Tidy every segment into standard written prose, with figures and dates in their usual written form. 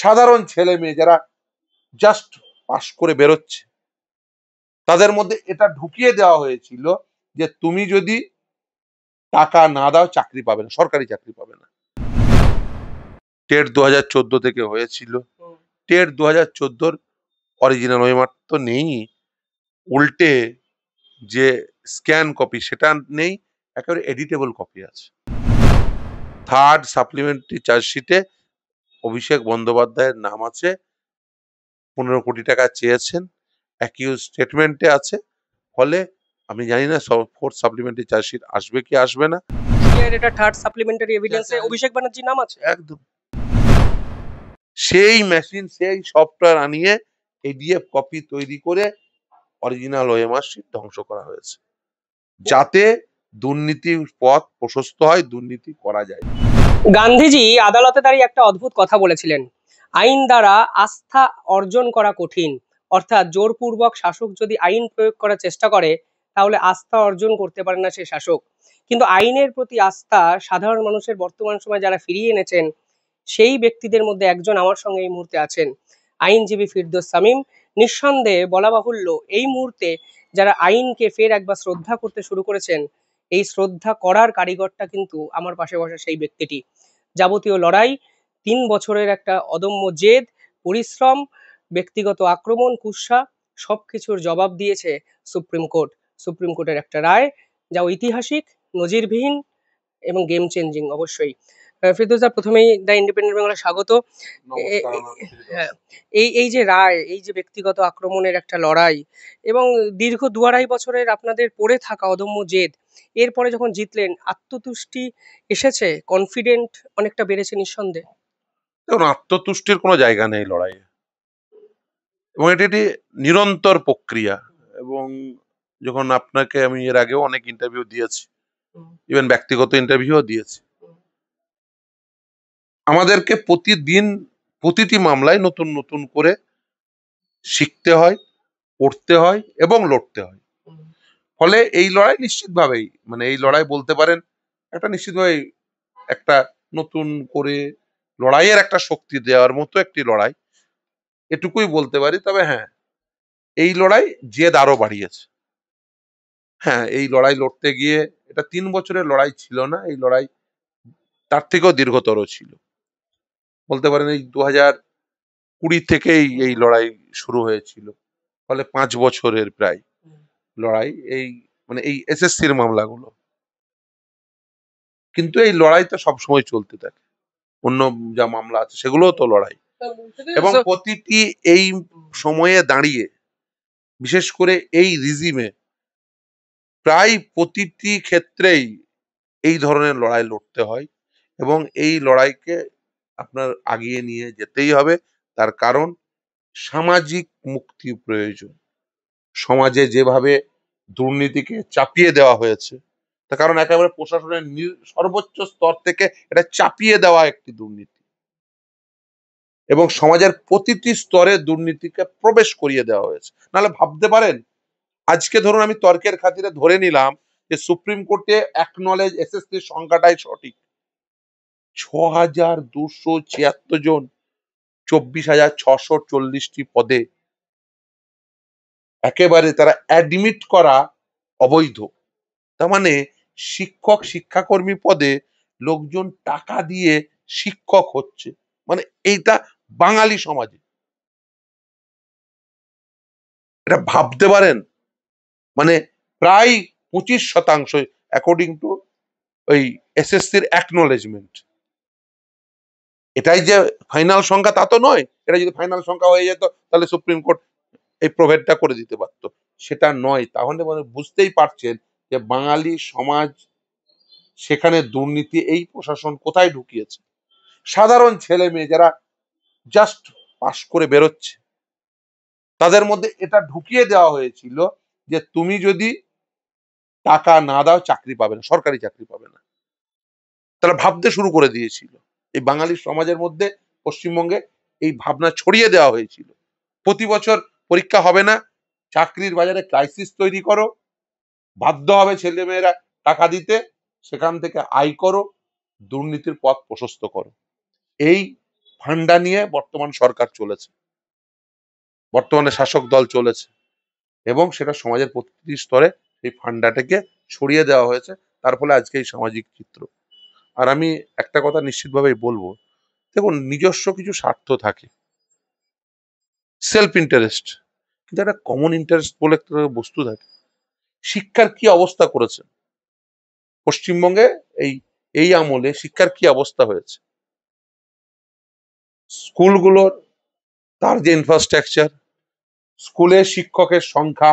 সাধারণ ছেলে মেয়ে যারা জাস্ট পাস করে বেরোচ্ছে, তাদের মধ্যে এটা ঢুকিয়ে দেওয়া হয়েছিল যে তুমি যদি টাকা না দাও চাকরি পাবে না, সরকারি চাকরি পাবে না। টেট 2014 থেকে হয়েছিল। টেট 2014 অরিজিনাল ওয়েমার তো নেই, উল্টে যে স্ক্যান কপি সেটা নেই, একেবারে এডিটেবল কপি আছে। থার্ড সাপ্লিমেন্টারি চার্জশিটে অভিষেক বন্দ্যোপাধ্যায়ের নাম আছে, 15 কোটি টাকা চেয়েছেন, অ্যাকিউজ স্টেটমেন্টে আছে। ফলে আমি জানি না ফোর্থ সাপ্লিমেন্টারি চার্জশিট আসবে কি আসবে না। এটা থার্ড সাপ্লিমেন্টারি এভিডেন্সে অভিষেক ব্যানার্জির নাম আছে। একদম সেই মেশিন, সেই সফটওয়্যার আনিয়ে এডিএফ কপি তৈরি করে অরিজিনাল ওএমআর শিট ধ্বংস করা হয়েছে, যাতে দুর্নীতির পথ প্রশস্ত হয়, দুর্নীতি করা যায়। গান্ধীজি আদালতে দাঁড়িয়ে একটা অদ্ভুত কথা বলেছিলেন, আইন দ্বারা আস্থা অর্জন করা কঠিন। অর্থাৎ জোরপূর্বক শাসক যদি আইন প্রয়োগ করার চেষ্টা করে তাহলে আস্থা অর্জন করতে পারে না সে শাসক। কিন্তু আইনের প্রতি আস্থা সাধারণ মানুষের বর্তমান সময়ে যারা ফিরিয়ে এনেছেন সেই ব্যক্তিদের মধ্যে একজন আমার সঙ্গে এই মুহূর্তে আছেন, আইনজীবী ফিরদৌস শামীম। নিঃসন্দেহে বলা বাহুল্য, এই মুহূর্তে যারা আইনকে ফের একবার শ্রদ্ধা করতে শুরু করেছেন, এই শ্রদ্ধা করার কারিগরটা কিন্তু আমার পাশে বসা সেই ব্যক্তিটি। যাবতীয় লড়াই, 3 বছরের একটা অদম্য জেদ, পরিশ্রম, ব্যক্তিগত আক্রমণ, কুৎসা, সবকিছুর জবাব দিয়েছে সুপ্রিম কোর্ট। সুপ্রিম কোর্টের একটা রায় যা ঐতিহাসিক, নজিরবিহীন এবং গেম চেঞ্জিং অবশ্যই। ফিরদৌস দা, প্রথমেই দ্য ইন্ডিপেন্ডেন্ট বাংলা স্বাগত। হ্যাঁ, এই যে রায়, এই যে ব্যক্তিগত আক্রমণের একটা লড়াই এবং দীর্ঘ 2-2.5 বছরের আপনাদের পড়ে থাকা অদম্য জেদ, এরপরে যখন জিতলেন আত্মতুষ্টি এসেছে, কনফিডেন্ট অনেকটা বেড়েছে নিঃসন্দেহে? দেখুন, আত্মতুষ্টির কোনো জায়গা নেই লড়াইয়ে, এবং এটি একটি নিরন্তর প্রক্রিয়া। এবং যখন আপনাকে আমি এর আগেও অনেক ইন্টারভিউ দিয়েছি, ইভেন ব্যক্তিগত ইন্টারভিউও দিয়েছি, আমাদেরকে প্রতিদিন প্রতিটি মামলায় নতুন নতুন করে শিখতে হয়, পড়তে হয় এবং লড়তে হয়। ফলে এই লড়াই নিশ্চিতভাবেই, মানে এই লড়াই বলতে পারেন একটা নিশ্চিতভাবেই একটা নতুন করে লড়াইয়ের একটা শক্তি দেওয়ার মতো একটি লড়াই, এটুকুই বলতে পারি। তবে হ্যাঁ, এই লড়াই জেদ আরো বাড়িয়েছে। হ্যাঁ, এই লড়াই লড়তে গিয়ে, এটা 3 বছরের লড়াই ছিল না, এই লড়াই তার থেকেও দীর্ঘতর ছিল। বলতে পারেন এই 2020 থেকেই এই লড়াই শুরু হয়েছিল। ফলে 5 বছরের প্রায় লড়াই, এই মানে এই এসএসসির মামলাগুলো। কিন্তু এই লড়াই তো সবসময় চলতে থাকে, অন্য যা মামলা আছে সেগুলোও তো লড়াই। এবং প্রতিটি এই সময়ে দাঁড়িয়ে, বিশেষ করে এই রিজিমে, প্রায় প্রতিটি ক্ষেত্রেই এই ধরনের লড়াই লড়তে হয়, এবং এই লড়াইকে আপনার আগিয়ে নিয়ে যেতেই হবে। তার কারণ সামাজিক মুক্তি প্রয়োজন। সমাজে যেভাবে দুর্নীতিকে চাপিয়ে দেওয়া হয়েছে, তার কারণ একেবারে প্রশাসনের সর্বোচ্চ স্তর থেকে এটা চাপিয়ে দেওয়া একটি দুর্নীতি, এবং সমাজের প্রতিটি স্তরে দুর্নীতিকে প্রবেশ করিয়ে দেওয়া হয়েছে। নাহলে ভাবতে পারেন, আজকে ধরুন আমি তর্কের খাতিরে ধরে নিলাম যে সুপ্রিম কোর্টে অ্যাকনলেজ এসএসসির সংখ্যাটাই সঠিক, 6276 জন, 24,640টি পদে একেবারে তারা অ্যাডমিট করা অবৈধ। তার মানে শিক্ষক শিক্ষাকর্মী পদে লোকজন টাকা দিয়ে শিক্ষক হচ্ছে, মানে এইটা বাঙালি সমাজে, এটা ভাবতে পারেন। মানে প্রায় 25% অ্যাকর্ডিং টু ওই এসএসসির অ্যাকনলেজমেন্ট। এটাই যে ফাইনাল সংখ্যা তা তো নয়, এটা যদি ফাইনাল সংখ্যা হয়ে যেত তাহলে সুপ্রিম কোর্ট এই প্রভেদটা করে দিতে পারতো, সেটা নয়। তাহলে মানে বুঝতেই পারছেন যে বাঙালি সমাজ, সেখানে দুর্নীতি এই প্রশাসন কোথায় ঢুকিয়েছে। সাধারণ ছেলে মেয়ে যারা জাস্ট পাস করে বেরোচ্ছে, তাদের মধ্যে এটা ঢুকিয়ে দেওয়া হয়েছিল যে তুমি যদি টাকা না দাও চাকরি পাবে না, সরকারি চাকরি পাবে না। তারা ভাবতে শুরু করে দিয়েছিল এই বাঙালি সমাজের মধ্যে, পশ্চিমবঙ্গে এই ভাবনা ছড়িয়ে দেওয়া হয়েছিল। প্রতি বছর পরীক্ষা হবে না, চাকরির বাজারে ক্রাইসিস তৈরি করো, বাধ্য হবে ছেলেমেয়েরা টাকা দিতে, সেখান থেকে আয় করো, দুর্নীতির পথ প্রশস্ত করো। এই ফান্ডা নিয়ে বর্তমান সরকার চলেছে, বর্তমানে শাসক দল চলেছে, এবং সেটা সমাজের প্রতিটি স্তরে সেই ফান্ডাটাকে ছড়িয়ে দেওয়া হয়েছে। তার ফলে আজকে এই সামাজিক চিত্র। আর আমি একটা কথা নিশ্চিতভাবেই বলবো, দেখুন নিজস্ব কিছু স্বার্থ থাকে, সেলফ ইন্টারেস্ট, কিন্তু একটা কমন ইন্টারেস্ট বলে একটা বস্তু থাকে। শিক্ষার কি অবস্থা করেছে পশ্চিমবঙ্গে, এই এই আমলে শিক্ষার কি অবস্থা হয়েছে? স্কুলগুলোর, তার যে ইনফ্রাস্ট্রাকচার, স্কুলের শিক্ষকের সংখ্যা,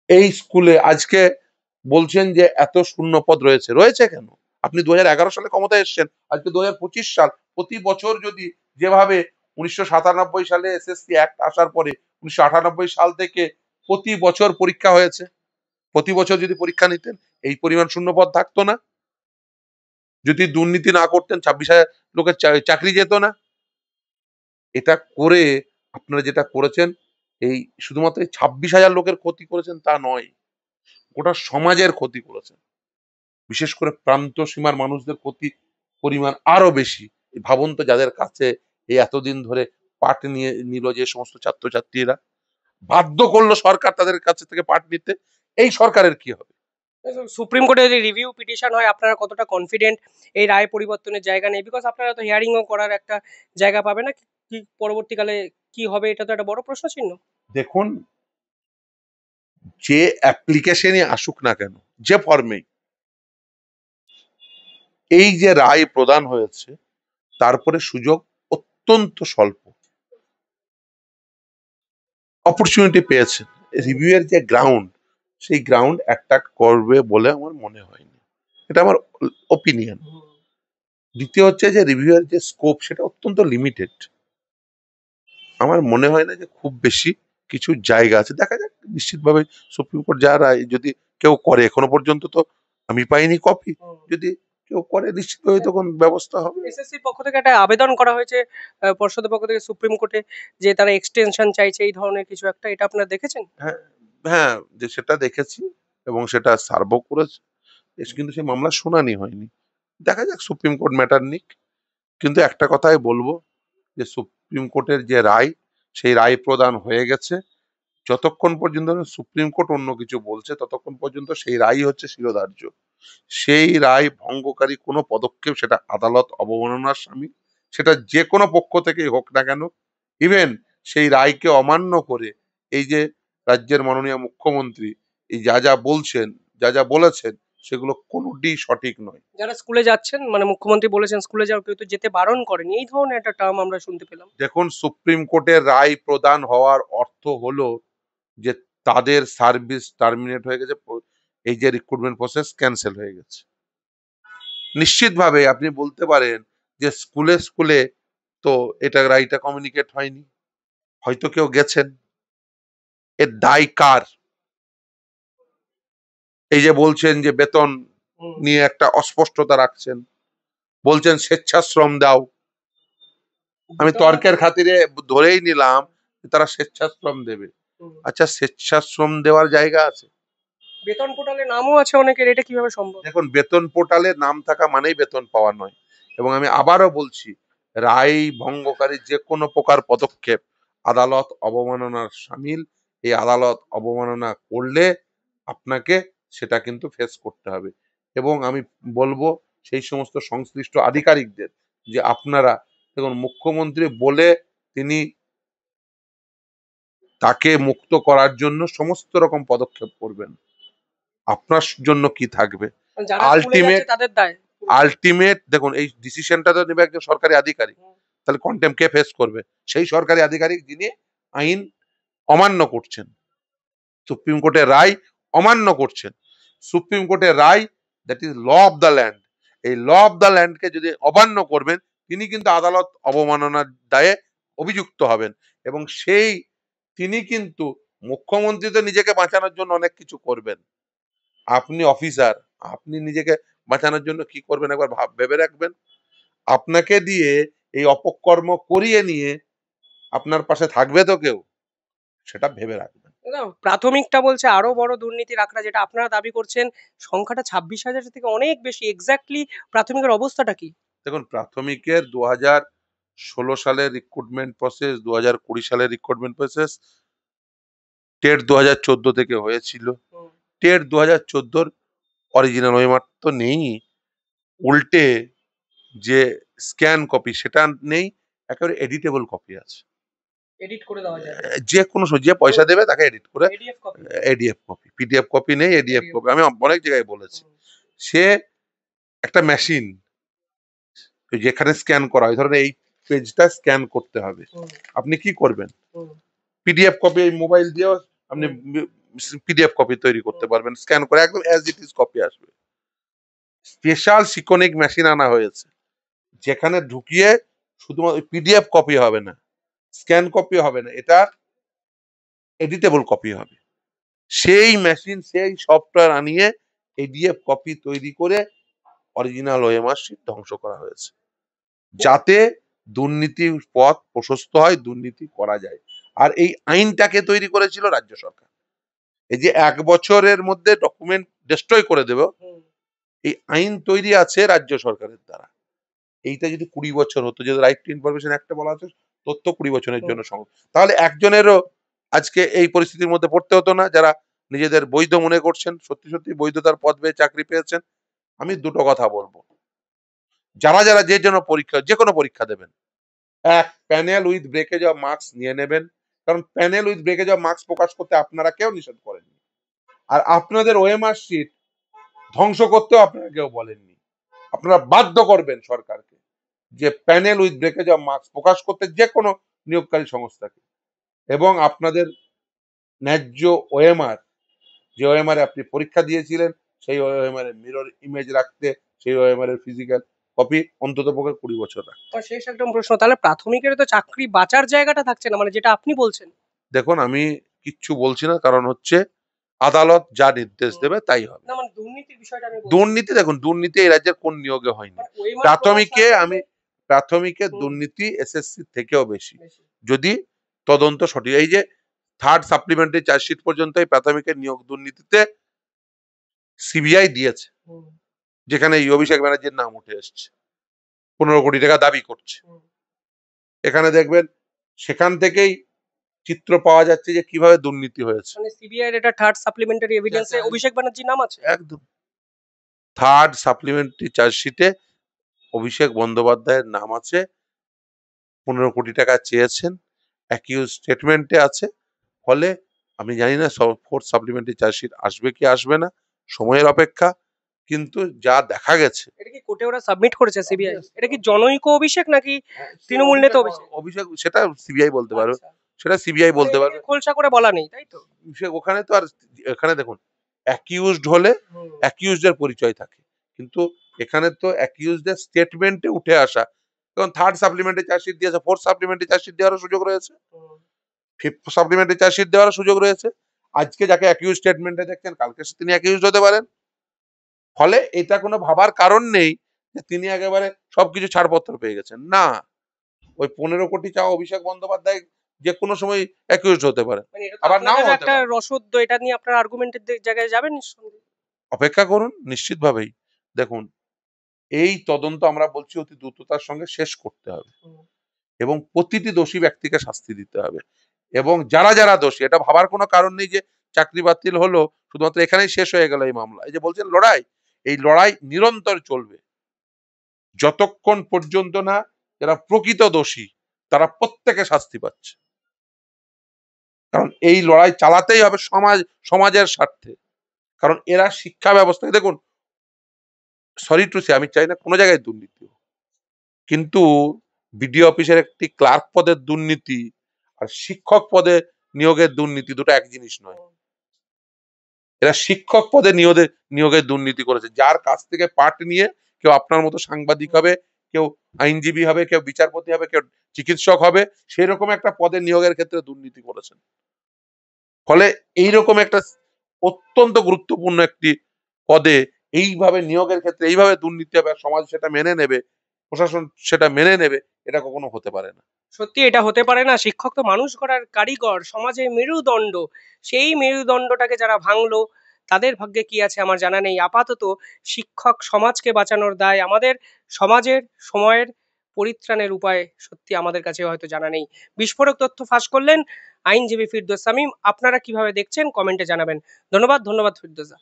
এই স্কুলে আজকে বলছেন যে এত শূন্য পদ রয়েছে, রয়েছে কেন? আপনি 2011 সালে ক্ষমতায় এসেছেন, আজকে 2025 সাল। প্রতি বছর যদি যেভাবে 1997 সালে এসএসসি অ্যাক্ট আসার পরে 1998 সাল থেকে প্রতি বছর পরীক্ষা হয়েছে, প্রতি বছর যদি পরীক্ষা নিতেন এই পরিমাণ শূন্য পদ থাকতো না। যদি দুর্নীতি না করতেন 26,000 লোকের চাকরি যেত না। এটা করে আপনারা যেটা করেছেন, এই শুধুমাত্র 26,000 লোকের ক্ষতি করেছেন তা নয়, গোটা সমাজের ক্ষতি করেছেন। বিশেষ করে প্রান্ত সীমার মানুষদের ক্ষতি পরিমাণ আরো বেশি। ভাবুন তো, যাদের কাছে এই এতদিন ধরে পাঠ নিয়ে নিল যে সমস্ত ছাত্রছাত্রীরা, বাধ্য করলো সরকার তাদের কাছে থেকে পাঠ নিতে, এই সরকারের কি হবে? সুপ্রিম কোর্টে যদি রিভিউ পিটিশন হয়, আপনারা কতটা কনফিডেন্ট এই রায় পরিবর্তনের জায়গা নেই? বিকজ আপনারা তো হিয়ারিংও করার একটা জায়গা পাবে না, কি পরবর্তীকালে কি হবে, এটা তো একটা বড় প্রশ্ন চিহ্ন। দেখুন, যে অ্যাপ্লিকেশনই আসুক না কেন, যে ফর্মেই, এই যে রায় প্রদান হয়েছে তারপরে সুযোগ অত্যন্ত স্বল্প, অপরচুনিটি পেয়েছেন। রিভিউ এর যে গ্রাউন্ড, সেই গ্রাউন্ড অ্যাটাক করবে বলে আমার মনে হয়নি, এটা আমার ওপিনিয়ন। দ্বিতীয় হচ্ছে যে রিভিউ এর যে স্কোপ, সেটা অত্যন্ত লিমিটেড। আমার মনে হয় না যে খুব বেশি কিছু জায়গা আছে। দেখা যাক, নিশ্চিতভাবে সুপ্রিম কোর্ট যা রায় যদি কেউ করে, এখনো পর্যন্ত তো আমি পাইনি কপি, যদি কেউ করে নিশ্চিতভাবে তখন ব্যবস্থা হবে। এসএসসির পক্ষ থেকে একটা আবেদন করা হয়েছে পর্ষদের পক্ষ থেকে সুপ্রিম কোর্টে, যে তারা এক্সটেনশন চাইছে এই ধরনের কিছু একটা, এটা আপনারা দেখেছেন? হ্যাঁ, হ্যাঁ, যে সেটা দেখেছি এবং সেটা সার্ভও করেছে, কিন্তু সেই মামলা শুনানি হয়নি। দেখা যাক, সুপ্রিম কোর্ট ম্যাটার নিক। কিন্তু একটা কথাই বলবো, যে সুপ্রিম কোর্টের যে রায়, সেই রায় প্রদান হয়ে গেছে। যতক্ষণ পর্যন্ত না সুপ্রিম কোর্ট অন্য কিছু বলছে, ততক্ষণ পর্যন্ত সেই রায় হচ্ছে শিরোধার্য। সেই রায় ভঙ্গকারী কোনো পদক্ষেপ, সেটা আদালত অবমাননার শামিল, সেটা যে কোনো পক্ষ থেকেই হোক না কেন। ইভেন সেই রায়কে অমান্য করে এই যে রাজ্যের মাননীয় মুখ্যমন্ত্রী এই যা যা বলছেন, যা যা বলেছেন, সেগুলো কোনোটি সঠিক নয়। যারা স্কুলে যাচ্ছেন, মানে মুখ্যমন্ত্রী বলেছেন স্কুলে যাও, কেউ তো যেতে বারণ করেনি, এই ধরনের একটা টার্ম আমরা শুনতে পেলাম। দেখুন, সুপ্রিম কোর্টের রায় প্রদান হওয়ার অর্থ হলো যে তাদের সার্ভিস টার্মিনেট হয়ে গেছে, এই যে রিক্রুটমেন্ট প্রসেস ক্যান্সেল হয়ে গেছে। নিশ্চিতভাবে আপনি বলতে পারেন যে স্কুলে স্কুলে তো এটা রায়টা কমিউনিকেট হয়নি, হয়তো কেউ গেছেন, এর দায় কার? এই যে বলছেন যে বেতন নিয়ে একটা অস্পষ্টতা রাখছেন, বলছেন স্বেচ্ছাশ্রম দাও। আমি তর্কের খাতিরে ধরেই নিলাম যে তারা স্বেচ্ছাশ্রম দেবে। আচ্ছা, স্বেচ্ছাশ্রম দেওয়ার জায়গা আছে? বেতন পোর্টালে নামও আছে অনেকের, এটা কিভাবে সম্ভব? দেখুন, বেতন পোর্টালে নাম থাকা মানেই বেতন পাওয়া নয়। এবং আমি আবারও বলছি, রায় ভঙ্গকারী যে কোনো প্রকার পদক্ষেপ আদালত অবমাননার শামিল। এই আদালত অবমাননা করলে আপনাকে সেটা কিন্তু ফেস করতে হবে। এবং আমি বলবো সেই সমস্ত সংশ্লিষ্ট আধিকারিকদের, যে আপনারা দেখুন, মুখ্যমন্ত্রী বলে তিনি তাকে মুক্ত করার জন্য সমস্ত রকম পদক্ষেপ করবেন, আপনার জন্য কি থাকবে? যারা স্কুলে আলটিমেট, যাচ্ছে তাদের দায়। দেখুন, এই ডিসিশনটা তো নেবে একজন সরকারি আধিকারিক। তাহলে কন্টেম্প কে ফেস করবে? সেই সরকারি আধিকারিক যিনি আইন অমান্য করছেন, সুপ্রিম কোর্টের রায় অমান্য করছেন। সুপ্রিম কোর্টের রায়, that is law of the land. এই ল অফ দ্য ল্যান্ডকে যদি অমান্য করবেন, তিনি কিন্তু আদালত অবমাননার দায়ে অভিযুক্ত হবেন। এবং তিনি কিন্তু, মুখ্যমন্ত্রী তো নিজেকে বাঁচানোর জন্য অনেক কিছু করবেন, আপনি অফিসার, আপনি নিজেকে বাঁচানোর জন্য কি করবেন একবার ভেবে রাখবেন। আপনাকে দিয়ে এই অপকর্ম করিয়ে নিয়ে আপনার পাশে থাকবে তো কেউ, সেটা ভেবে রাখবেন। না, প্রাথমিকটা বলছে আরো বড় দুর্নীতির আখড়া, যেটা আপনারা দাবি করছেন সংখ্যাটা 26,000 থেকে অনেক বেশি। এক্স্যাক্টলি প্রাথমিকের অবস্থাটা কি? দেখুন, প্রাথমিকের 2016 সালের রিক্রুটমেন্ট প্রসেস, 2020 সালের রিক্রুটমেন্ট প্রসেস, টেট 2014 থেকে হয়েছিল। টেট 2014 অরিজিনাল ওএমআর তো নেই, উল্টে যে স্ক্যান কপি সেটা নেই, একেবারে এডিটেবল কপি আছে। এডিট করে দেওয়া যায়, যে কোনো যে পয়সা দেবে তাকে এডিট করে ADF copy, ADF copy, PDF copy নেই, এডিএফ কপি। আমি অনেক জায়গায় বলেছি, সে একটা মেশিন যেখানে স্ক্যান করা হয়, ধরেন এই পেজটা স্ক্যান করতে হবে, আপনি কি করবেন? পিডিএফ কপি মোবাইল দিয়েও আপনি পিডিএফ কপি তৈরি করতে পারবেন, স্ক্যান করে একদম অ্যাজ ইট ইজ কপি আসবে। স্পেশাল সিকোনিক মেশিন আনা হয়েছে, যেখানে ঢুকিয়ে শুধুমাত্র পিডিএফ কপি হবে না, স্ক্যান কপি হবে না, এটা এডিটেবল কপি হবে। সেই মেশিন, সেই সফটওয়্যার আনিয়ে এডিএফ কপি তৈরি করে অরিজিনাল ওএমআর শিট ধ্বংস করা হয়েছে, যাতে দুর্নীতির পথ প্রশস্ত হয়, দুর্নীতি করা যায়। আর এই আইনটাকে তৈরি করেছিল রাজ্য সরকার। এই যে 1 বছরের মধ্যে ডকুমেন্ট ডিস্ট্রয় করে দেবে, এই আইন তৈরি আছে রাজ্য সরকারের দ্বারা। এইটা যদি 20 বছর হতো, যদি রাইট টু ইনফরমেশন একটা বলা আছে, তথ্য 20 বছরের জন্য তাহলে একজনেরও আজকে এই পরিস্থিতির মধ্যে পড়তে হতো না, যারা নিজেদের বৈধ মনে করছেন, সত্যি সত্যি বৈধতার পদ পেয়ে চাকরি পেয়েছেন। আমি দুটো কথা বলবো, যারা যারা যে কোনো পরীক্ষা দেবেন, এক, panel with breakage of marks নিয়ে নেবেন, কারণ panel with breakage of marks প্রকাশ করতে আপনারা কেউ নিষেধ করেননি, আর আপনাদের ওএমআর শিট ধ্বংস করতেও আপনারা কেউ বলেননি। আপনারা বাধ্য করবেন সরকারকে যে panel with breakage of marks প্রকাশ করতে, যে কোনো নিয়োগকারী সংস্থাকে, এবং আপনাদের ন্যায্য ওএমআর, যে ওএমআর আপনি পরীক্ষা দিয়েছিলেন, সেই ওএমআর এর মিরর ইমেজ রাখতে, সেই ওএমআর এর ফিজিক্যাল কপি অন্তত পক্ষে 20 বছর রাখতে। শেষ একদম প্রশ্ন, তাহলে প্রাথমিকের তো চাকরি বাঁচার জায়গাটা থাকছে না, মানে যেটা আপনি বলছেন। দেখুন, আমি কিচ্ছু বলছি না, কারণ হচ্ছে আদালত যা নির্দেশ দেবে তাই হবে। না, মানে দুর্নীতির বিষয়টা আমি বলছি। দুর্নীতি, দেখুন, দুর্নীতি এই রাজ্যের কোন নিয়োগে হয়নি। প্রাথমিকে দুর্নীতি এসএসসি থেকেও বেশি, যদি তদন্ত সঠিক। এই যে 3rd সাপ্লিমেন্টারি চার্জশিট পর্যন্ত এই প্রাথমিকের নিয়োগ দুর্নীতিতে সিবিআই দিয়েছে, যেখানে এই অভিষেক ব্যানার্জির নাম উঠে এসছে, 15 কোটি টাকা দাবি করছে। এখানে দেখবেন সেখান থেকেই চিত্র পাওয়া যাচ্ছে যে কিভাবে দুর্নীতি হয়েছে। মানে সিবিআই এর এটা 3rd সাপ্লিমেন্টারি এভিডেন্সে অভিষেক ব্যানার্জির নাম আছে। একদম 3rd সাপ্লিমেন্টারি চার্জশিটে অভিষেক বন্দ্যোপাধ্যায়ের নাম আছে, 15 কোটি টাকা চেয়েছেন, অ্যাকিউজ স্টেটমেন্টে আছে। ফলে আমি জানি না 4th সাপ্লিমেন্টারি চার্জশিট আসবে কি আসবে না, সময়ের অপেক্ষা। কিন্তু যা দেখা গেছে, এটা কি কোর্টে ওরা সাবমিট করেছে সিবিআই? এটা কি জনৈক অভিষেক নাকি তৃণমূল নেতা অভিষেক? অভিষেক সেটা সিবিআই বলতে পারবে, সেটা সিবিআই বলতে পারবে, খোলসা করে বলা নেই, তাই তো? ওখানে তো আর, এখানে দেখুন, অ্যাকিউজড হলে অ্যাকিউজড এর পরিচয় থাকে, কিন্তু এখানে তো অ্যাকিউজড এর স্টেটমেন্টে উঠে আসা। কারণ 3rd সাপ্লিমেন্টারি চার্জশিট দিয়েছে, 4th সাপ্লিমেন্টারি চার্জশিট দেওয়ার সুযোগ রয়েছে, 5th সাপ্লিমেন্টারি চার্জশিট দেওয়ার সুযোগ রয়েছে। আজকে যাকে অ্যাকিউজ স্টেটমেন্টে দেখছেন, কালকে তিনি অ্যাকিউজড হতে পারেন। ফলে এটা কোনো ভাবার কারণ নেই যে তিনি একেবারে সবকিছু ছাড়পত্র পেয়ে গেছেন, না। ওই 15 কোটি চাওয়া অভিষেক বন্দ্যোপাধ্যায় যে কোনো সময় অ্যাকিউজড হতে পারে, আবার নাও হতে একটা পারে। রসদ, এটা নিয়ে আপনার আর্গুমেন্টের জায়গায় যাবেন নিঃসন্দেহে। অপেক্ষা করুন, নিশ্চিতভাবেই। দেখুন, এই তদন্ত আমরা বলছি অতি দ্রুততার সঙ্গে শেষ করতে হবে, এবং প্রতিটি দোষী ব্যক্তিকে শাস্তি দিতে হবে, এবং যারা যারা দোষী, এটা ভাবার কোনো কারণ নেই যে চাকরি বাতিল হলো শুধুমাত্র এখানেই শেষ হয়ে গেল এই মামলা। এই যে বলছেন লড়াই, এই লড়াই নিরন্তর চলবে, যতক্ষণ পর্যন্ত না যারা প্রকৃত দোষী তারা প্রত্যেকে শাস্তি পাচ্ছে। কারণ এই লড়াই চালাতেই হবে সমাজের স্বার্থে। কারণ এরা শিক্ষা ব্যবস্থায়, দেখুন, সরি টু সে, আমি চাই না কোনো জায়গায় দুর্নীতি, কিন্তু বিডিও অফিসের একটি ক্লার্ক পদের দুর্নীতি আর শিক্ষক পদে নিয়োগের দুর্নীতি দুটো এক জিনিস নয়। এরা শিক্ষক পদে নিয়োগের দুর্নীতি করেছে, যার কাছ থেকে পাঠ নিয়ে কেউ আপনার মতো সাংবাদিক হবে, কেউ আইনজীবী হবে, কেউ বিচারপতি হবে, কেউ চিকিৎসক হবে, সেই রকম একটা পদে নিয়োগের ক্ষেত্রে দুর্নীতি করেছেন। ফলে এইরকম একটা অত্যন্ত গুরুত্বপূর্ণ একটি পদে এইভাবে নিয়োগের ক্ষেত্রে এইভাবে দুর্নীতি হবে, সমাজ সেটা মেনে নেবে, প্রশাসন সেটা মেনে নেবে, এটা কখনো হতে পারে না। সত্যি এটা হতে পারে না। শিক্ষক তো মানুষ গড়ার কারিগর, সমাজে মেরুদণ্ড। সেই মেরুদণ্ডটাকে যারা ভাঙলো, তাদের ভাগ্যে কি আছে আমার জানা নেই। আপাতত শিক্ষক সমাজকে বাঁচানোর দায় আমাদের। সমাজের সময়ের পরিত্রাণের উপায় সত্যি আমাদের কাছে হয়তো জানা নেই। বিস্ফোরক তথ্য ফাঁস করলেন আইনজীবী ফিরদৌস শামীম। আপনারা কিভাবে দেখছেন কমেন্টে জানাবেন। ধন্যবাদ ফিরদৌস দা।